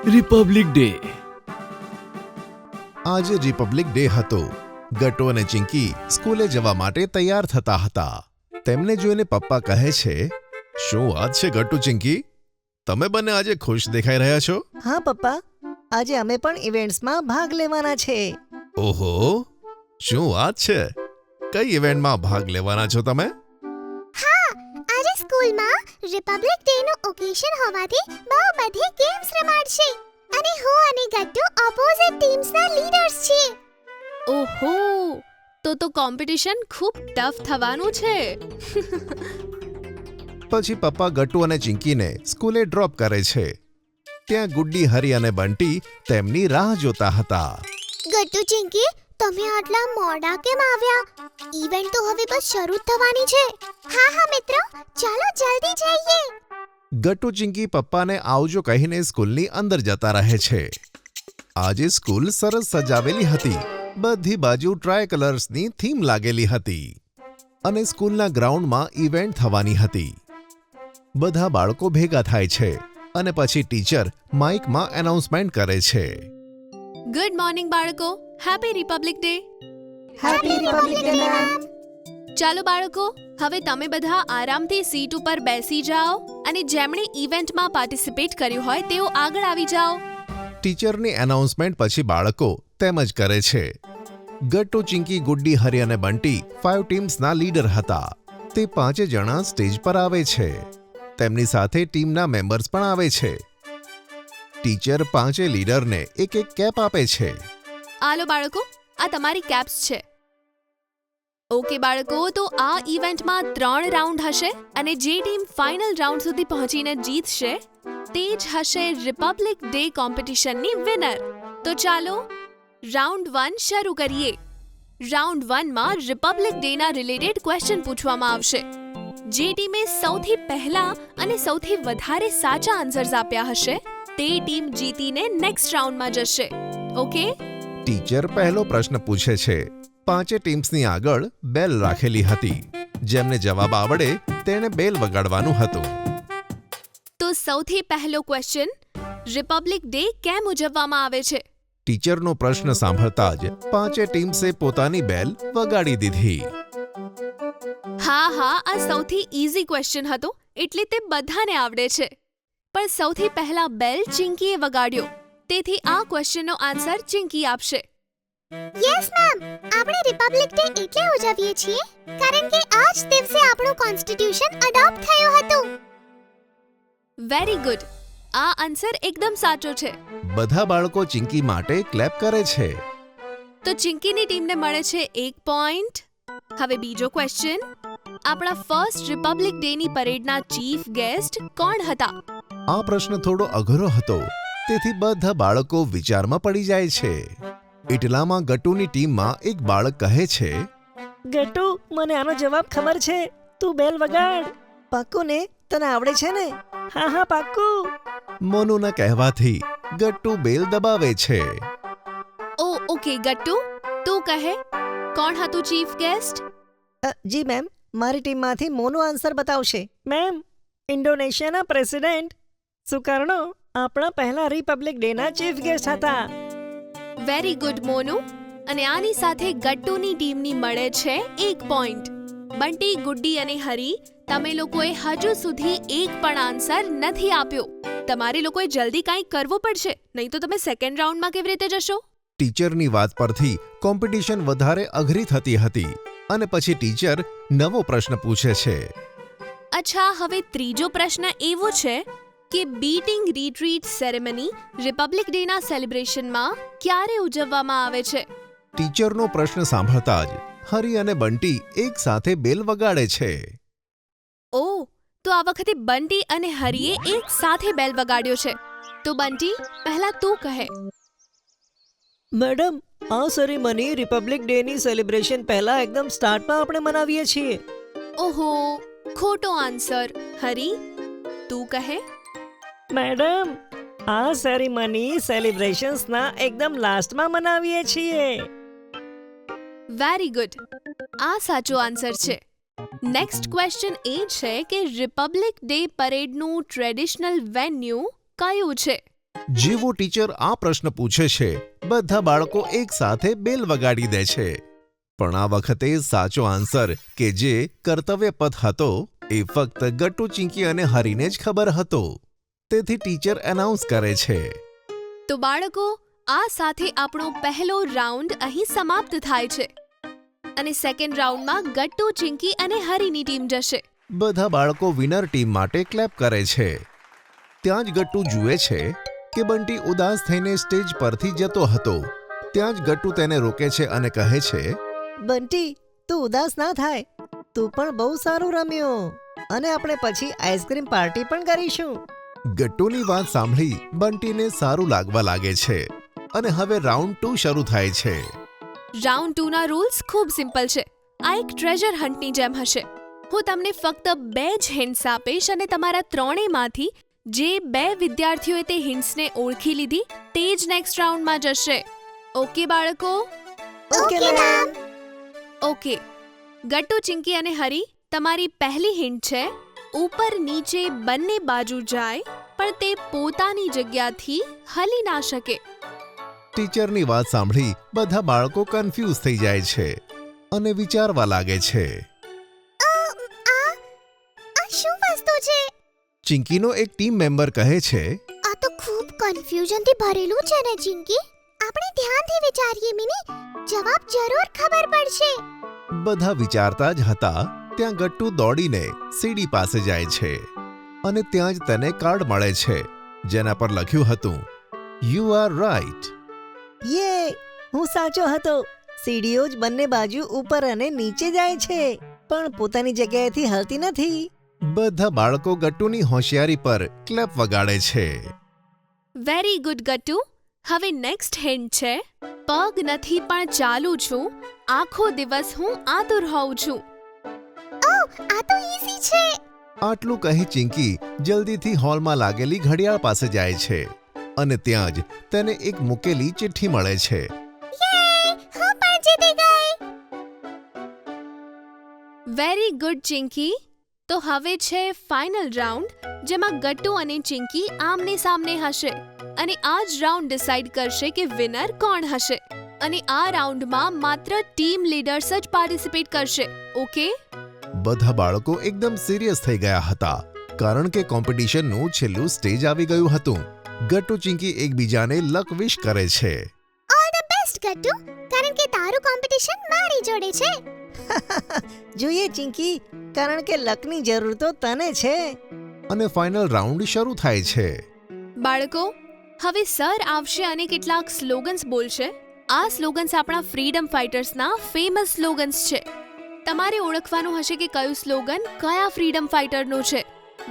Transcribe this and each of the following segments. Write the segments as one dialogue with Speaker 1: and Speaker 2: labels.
Speaker 1: Republic day.
Speaker 2: આજે Republic day હતો. ગટ્ટુ અને ચિંકી સ્કૂલે જવા માટે તૈયાર થતા હતા. તેમને જોઈને પપ્પા કહે છે, શું વાત છે ગટ્ટુ, ચિંકી? તમે બંને આજે ખુશ દેખાઈ રહ્યા છો.
Speaker 3: હા પપ્પા, આજે અમે પણ ઇવેન્ટ્સમાં ભાગ લેવાના છે.
Speaker 2: ઓહો, શું વાત છે! કઈ ઇવેન્ટમાં ભાગ લેવાના છો તમે?
Speaker 4: આજે સ્કૂલમાં રિપબ્લિક ડે નું ઓકેશન હોવાથી બહુ બધી ગેમ્સ રમાડશે અને હું અને ગટ્ટુ ઓપોઝિટ ટીમ્સના લીડર્સ છીએ.
Speaker 5: ઓહો, તો કોમ્પિટિશન ખૂબ ટફ થવાનું છે.
Speaker 2: પછી પપ્પા ગટ્ટુ અને ચિંકીને સ્કૂલે ડ્રોપ કરે છે. ત્યાં ગુડ્ડી, હરી અને બંટી તેમની રાહ જોતા હતા.
Speaker 4: ગટ્ટુ, ચિંકી, તમે આટલા મોડા કેમ આવ્યા? ઇવેન્ટ તો હવે બસ શરૂ જ થવાની છે. હા મિત્રો, ચાલો જલ્દી જઈએ.
Speaker 2: ગટ્ટુ, ચિંકી પપ્પાને આવજો કહીને સ્કૂલની અંદર જતા રહે છે. આજે સ્કૂલ સરસ સજાવેલી હતી. બધી બાજુ ટ્રાય કલર્સની થીમ લાગેલી હતી અને સ્કૂલના ગ્રાઉન્ડમાં ઇવેન્ટ થવાની હતી. બધા બાળકો ભેગા થાય છે અને પછી ટીચર માઇકમાં એનાઉન્સમેન્ટ કરે છે.
Speaker 5: ગુડ મોર્નિંગ બાળકો, happy Republic day.
Speaker 3: Happy Republic day ma'am.
Speaker 5: ચાલો બાળકો, હવે તમે બધા આરામથી સીટ ઉપર બેસી જાઓ અને જેમણે ઇવેન્ટમાં પાર્ટિસિપેટ કર્યું હોય તેઓ આગળ આવી જાઓ.
Speaker 2: ટીચરની એનાઉન્સમેન્ટ પછી બાળકો તેમ જ કરે છે. ગટ્ટુ, ચિંકી, ગુડ્ડી, હરી અને બંટી 5 ટીમ્સના લીડર હતા. તે 5 જણા સ્ટેજ પર આવે છે. તેમની સાથે ટીમના મેમ્બર્સ પણ આવે છે. ટીચર 5 લીડરને એક કેપ આપે છે.
Speaker 5: આલો બાળકો, આ તમારી કેપ્સ છે. ઓકે બાળકો, તો આ ઇવેન્ટમાં 3 રાઉન્ડ હશે અને જે ટીમ ફાઇનલ રાઉન્ડ સુધી પહોંચીને જીતશે તે જ હશે રિપબ્લિક ડે કોમ્પિટિશનની વિનર. તો ચાલો રાઉન્ડ 1 શરૂ કરીએ. રાઉન્ડ 1 માં રિપબ્લિક ડેના રિલેટેડ ક્વેશ્ચન પૂછવામાં આવશે. જે ટીમે સૌથી પહેલા અને સૌથી વધારે સાચા આન્સર્સ આપ્યા હશે તે ટીમ જીતીને નેક્સ્ટ રાઉન્ડમાં જશે. ઓકે?
Speaker 2: ટીચર પહેલો પ્રશ્ન પૂછે છે. 5 ટીમ્સની આગળ બેલ રાખેલી હતી. જેમને જવાબ આવડે તેણે બેલ વગાડવાનું હતું.
Speaker 5: તો સૌથી પહેલો ક્વેશ્ચન, રિપબ્લિક ડે કેમ ઉજવવામાં આવે છે?
Speaker 2: ટીચરનો પ્રશ્ન સાંભળતા જ 5 ટીમ્સે પોતાની બેલ વગાડી દીધી.
Speaker 5: હા, આ સૌથી ઈઝી ક્વેશ્ચન હતો એટલે તે બધાને આવડે છે. પણ સૌથી પહેલા બેલ ચિંકીએ વગાડ્યો, તેથી આ ક્વેશ્ચનનો આન્સર ચિંકી આપશે.
Speaker 4: યસ મેમ, આપણે રિપબ્લિક ડે એટલે ઉજવીએ છીએ કારણ કે આ જ દિવસે આપણું કોન્સ્ટિટ્યુશન એડોપ્ટ થયું હતું.
Speaker 5: વેરી ગુડ, આ આન્સર એકદમ સાચો છે.
Speaker 2: બધા બાળકો ચિંકી માટે ક્લેપ કરે છે.
Speaker 5: તો ચિંકીની ટીમને મળે છે 1 પોઈન્ટ. હવે બીજો ક્વેશ્ચન, આપણા ફર્સ્ટ રિપબ્લિક ડેની પરેડના ચીફ ગેસ્ટ કોણ હતા?
Speaker 2: આ પ્રશ્ન થોડો અઘરો હતો, તેથી બધા બાળકો વિચારમાં પડી જાય છે. એટલામાં ગટ્ટુની ટીમમાં એક બાળક કહે છે,
Speaker 3: ગટ્ટુ, મને આનો જવાબ ખબર છે. તું બેલ વગાડ. પાક્કું ને? તને આવડે છે ને? હા પાક્કું.
Speaker 2: મોનુના કહેવાથી ગટ્ટુ બેલ દબાવે છે.
Speaker 5: ઓકે ગટ્ટુ, તું કહે કોણ હતું ચીફ ગેસ્ટ?
Speaker 3: જી મેમ, મારી ટીમમાંથી મોનો આન્સર બતાવશે. મેમ, ઇન્ડોનેશિયાના પ્રેસિડેન્ટ સુકાર્નો આપણા પહેલા રિપબ્લિક ડેના ચીફ ગેસ્ટ હતા.
Speaker 5: Very good Monu. અને આની સાથે ગટ્ટુની ટીમની મળે છે 1 પોઈન્ટ. બંટી, ગુડ્ડી અને હરી, તમે લોકોએ હજુ સુધી એક પણ આન્સર નથી આપ્યો. તમારે લોકોએ જલ્દી કંઈક કરવું પડશે, નહીં તો તમે સેકન્ડ રાઉન્ડમાં કેવી રીતે જશો?
Speaker 2: ટીચરની વાત પરથી કોમ્પિટિશન વધારે અઘરી થતી હતી અને પછી ટીચર નવો પ્રશ્ન પૂછે છે.
Speaker 5: અચ્છા, હવે ત્રીજો પ્રશ્ન એવો છે કે બીટિંગ રિટ્રીટ સેરેમની રિપબ્લિક ડેના સેલિબ્રેશનમાં ક્યારે ઉજવવામાં આવે છે?
Speaker 2: ટીચરનો પ્રશ્ન સાંભળતા જ હરી અને બંટી એક સાથે બેલ વગાડે છે.
Speaker 5: તો આ વખતે બંટી અને હરીએ એક સાથે બેલ વગાડ્યો છે. તો બંટી, પહેલા તું કહે.
Speaker 3: મેડમ, આ સેરેમની રિપબ્લિક ડેની સેલિબ્રેશન પહેલા એકદમ સ્ટાર્ટમાં આપણે મનાવીએ છીએ.
Speaker 5: ઓહો, ખોટો આન્સર. હરી, તું કહે.
Speaker 3: મેડમ, આ સેરેમની સેલિબ્રેશન્સના એકદમ લાસ્ટમાં મનાવીએ છીએ.
Speaker 5: વેરી ગુડ, આ સાચો આન્સર છે. નેક્સ્ટ ક્વેશ્ચન એ છે કે રિપબ્લિક ડે પરેડનું ટ્રેડિશનલ વેન્યુ કયું છે?
Speaker 2: જેવો ટીચર આ પ્રશ્ન પૂછે છે, બધા બાળકો એક સાથે બેલ વગાડી દે છે. પણ આ વખતે સાચો આન્સર કે જે કર્તવ્ય પથ હતો એ ફક્ત ગટ્ટુ, ચિંકી અને હરીને જ ખબર હતો. તેથી ટીચર એનાઉન્સ કરે છે.
Speaker 5: તો બાળકો, આ સાથે આપણો પહેલો રાઉન્ડ અહીં સમાપ્ત થાય છે અને સેકન્ડ રાઉન્ડમાં ગટ્ટુ, ચિંકી અને હરીની ટીમ જશે.
Speaker 2: બધા બાળકો વિનર ટીમ માટે ક્લેપ કરે છે. ત્યાં જ ગટ્ટુ જુએ છે કે બંટી ઉદાસ થઈને સ્ટેજ પરથી જતો હતો. ત્યાં જ ગટ્ટુ તેને રોકે છે અને કહે છે,
Speaker 3: બંટી, તું ઉદાસ ના થાય. તું પણ બહુ સારું રમ્યો અને આપણે પછી આઈસ્ક્રીમ પાર્ટી પણ કરીશું.
Speaker 2: ગટ્ટુની વાત સાંભળી બંટીને સારું લાગવા લાગે છે અને હવે રાઉન્ડ 2 શરૂ થાય છે.
Speaker 5: રાઉન્ડ 2 ના રૂલ્સ ખૂબ સિમ્પલ છે. આ એક ટ્રેઝર હન્ટની જેમ હશે. હું તમને ફક્ત 2 જ હિન્ટ્સ આપીશ અને તમારા ત્રણેયમાંથી જે 2 વિદ્યાર્થીઓએ તે હિન્ટ્સને ઓળખી લીધી તે જ નેક્સ્ટ રાઉન્ડમાં જશે. ઓકે બાળકો?
Speaker 3: Okay ma'am.
Speaker 5: Okay. Gattu, Chinki અને હરી, તમારી પહેલી હિન્ટ છે ઉપર નીચે બંને બાજુ જાય પણ તે પોતાની જગ્યાથી હલી ના શકે.
Speaker 2: ટીચરની વાત સાંભળી બધા બાળકો કન્ફ્યુઝ થઈ જાય છે અને વિચારવા લાગે છે.
Speaker 4: આ શું વસ્તુ છે?
Speaker 2: ચિંકીનો એક ટીમ મેમ્બર કહે છે,
Speaker 4: આ તો ખૂબ કન્ફ્યુઝનથી ભરેલું છે ને ચિંકી. આપણે ધ્યાનથી વિચારીએ મિની, જવાબ જરૂર ખબર પડશે.
Speaker 2: બધા વિચારતા જ હતા ત્યાં ગટ્ટુ દોડીને સીડી પાસે જાય છે અને ત્યાં જ તેને કાર્ડ મળે છે જેના પર લખ્યું હતું, યુ આર રાઈટ.
Speaker 3: યે, હું સાચો હતો. સીડીઓ જ બંને બાજુ ઉપર અને નીચે જાય છે પણ પોતાની જગ્યાએથી હલતી નથી.
Speaker 2: બધા બાળકો ગટ્ટુની હોશિયારી પર ક્લેપ વગાડે છે.
Speaker 5: Very good Gattu. હવે નેક્સ્ટ હિન્ટ છે પગ નથી પણ ચાલું છું, આખો દિવસ હું આતુર હોઉં છું.
Speaker 4: આ તો ઈઝી છે.
Speaker 2: આટલું કહી ચિંકી જલ્દીથી હોલમાં લાગેલી ઘડિયાળ પાસે જાય છે અને ત્યાં જ તેને એક મૂકેલી ચિઠ્ઠી મળે છે.
Speaker 4: યે, હું પણ જીતી ગઈ.
Speaker 5: Very good Chinki. તો હવે છે ફાઇનલ રાઉન્ડ જેમાં ગટ્ટુ અને ચિંકી આમને સામને હશે અને આ જ રાઉન્ડ ડિસાઇડ કરશે કે વિનર કોણ હશે. અને આ રાઉન્ડમાં માત્ર ટીમ લીડર્સ જ પાર્ટિસિપેટ કરશે. ઓકે?
Speaker 2: બધા બાળકો એકદમ સિરિયસ થઈ ગયા હતા કારણ કે કોમ્પિટિશનનું છેલ્લું સ્ટેજ આવી ગયું હતું. ગટ્ટુ, ચિંકી એકબીજાને લક વિશ કરે છે.
Speaker 4: ઓલ ધ બેસ્ટ ગટ્ટુ, કારણ કે તારું કોમ્પિટિશન મારી જોડે છે.
Speaker 3: જોઈએ ચિંકી, કારણ કે લકની જરૂર તો તને છે.
Speaker 2: અને ફાઇનલ રાઉન્ડ શરૂ થાય છે.
Speaker 5: બાળકો, હવે સર આવશે અને કેટલાક સ્લોગન્સ બોલશે. આ સ્લોગન્સ આપણા ફ્રીડમ ફાઇટર્સના ફેમસ સ્લોગન્સ છે. તમારે ઓળખવાનું હશે કે કયું સ્લોગન કયા ફ્રીડમ ફાઇટરનું છે.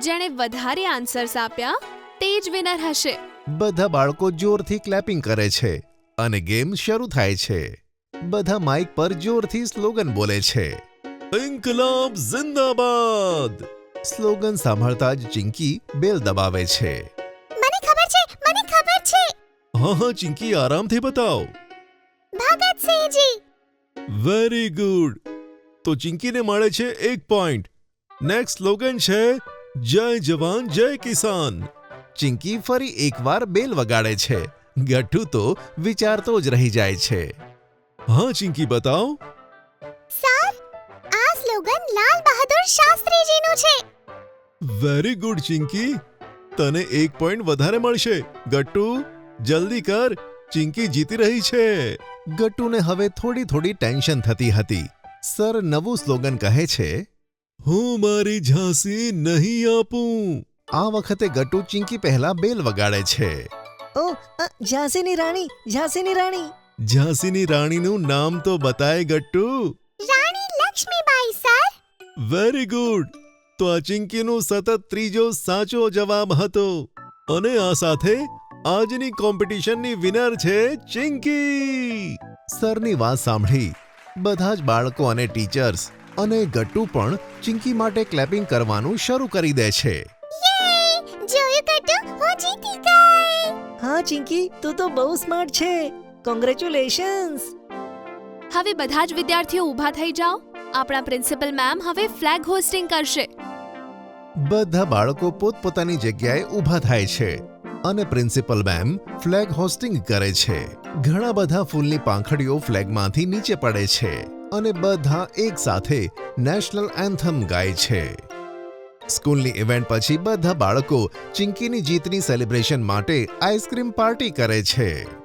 Speaker 5: જેણે વધારે આન્સર્સ આપ્યા તે જ વિનર હશે.
Speaker 2: બધા બાળકો જોરથી ક્લેપિંગ કરે છે અને ગેમ શરૂ થાય છે. બધા માઇક પર જોરથી સ્લોગન બોલે છે, ઇન્કલાબ જિંદાબાદ. સ્લોગન સાંભળતા જ ચિંકી બેલ દબાવે છે.
Speaker 4: મને ખબર છે, મને ખબર છે.
Speaker 2: હા, ચિંકી આરામથી બતાવ.
Speaker 4: ભગતસિંહજી.
Speaker 2: Very good. તો ચિંકીને મળે છે 1 પોઈન્ટ. નેક્સ્ટ સ્લોગન છે, જય જવાન જય કિસાન. ચિંકી ફરી એકવાર બેલ વગાડે છે. ગટ્ટુ તો વિચારતો જ રહી જાય છે. હા ચિંકી, બતાવ.
Speaker 4: સર, આ સ્લોગન લાલ બહાદુર શાસ્ત્રીજીનું છે.
Speaker 2: વેરી ગુડ ચિંકી, તને 1 પોઈન્ટ વધારે મળશે. ગટ્ટુ જલ્દી કર, ચિંકી જીતી રહી છે. ગટ્ટુને હવે થોડી ટેન્શન થતી હતી. સર નવું સ્લોગન કહે છે, હું મારી ઝાંસી નહીં આપું. આ વખતે ગટ્ટુ ચિંકી પહેલા બેલ વગાડે છે.
Speaker 3: ઓ, ઝાંસીની રાણી, ઝાંસીની રાણી.
Speaker 2: ઝાંસીની રાણીનું નામ તો બતાય ગટ્ટુ.
Speaker 4: રાણી લક્ષ્મીબાઈ સર.
Speaker 2: Very good. તો આ ચિંકીનું સતત ત્રીજો સાચો જવાબ હતો અને આ સાથે આજની કોમ્પિટિશનની વિનર છે ચિંકી. સરની વાત સાંભળી બધા જ બાળકો અને ટીચર્સ અને ગટ્ટુ પણ ચિંકી માટે ક્લેપિંગ કરવાનું શરૂ કરી દે છે.
Speaker 4: યે, જોયું ગટ્ટુ, હું જીતી ગઈ.
Speaker 3: હા ચિંકી, તું તો બહુ સ્માર્ટ છે. કોંગ્રેચ્યુલેશન્સ.
Speaker 5: હવે બધા જ વિદ્યાર્થીઓ ઊભા થઈ જાઓ આપણા પ્રિન્સિપલ મેમ હવે ફ્લેગ હોસ્ટિંગ કરશે.
Speaker 2: બધા બાળકો પોતપોતાની જગ્યાએ ઊભા થાય છે અને પ્રિન્સિપલ મેમ ફ્લેગ હોસ્ટિંગ કરે છે. ઘણા બધા ફૂલની પાંખડીઓ ફ્લેગમાંથી નીચે પડે છે અને બધા એક સાથે નેશનલ એન્થમ ગાય છે. સ્કૂલની ઇવેન્ટ પછી બધા બાળકો ચિંકીની જીતની સેલિબ્રેશન માટે આઈસ્ક્રીમ પાર્ટી કરે છે.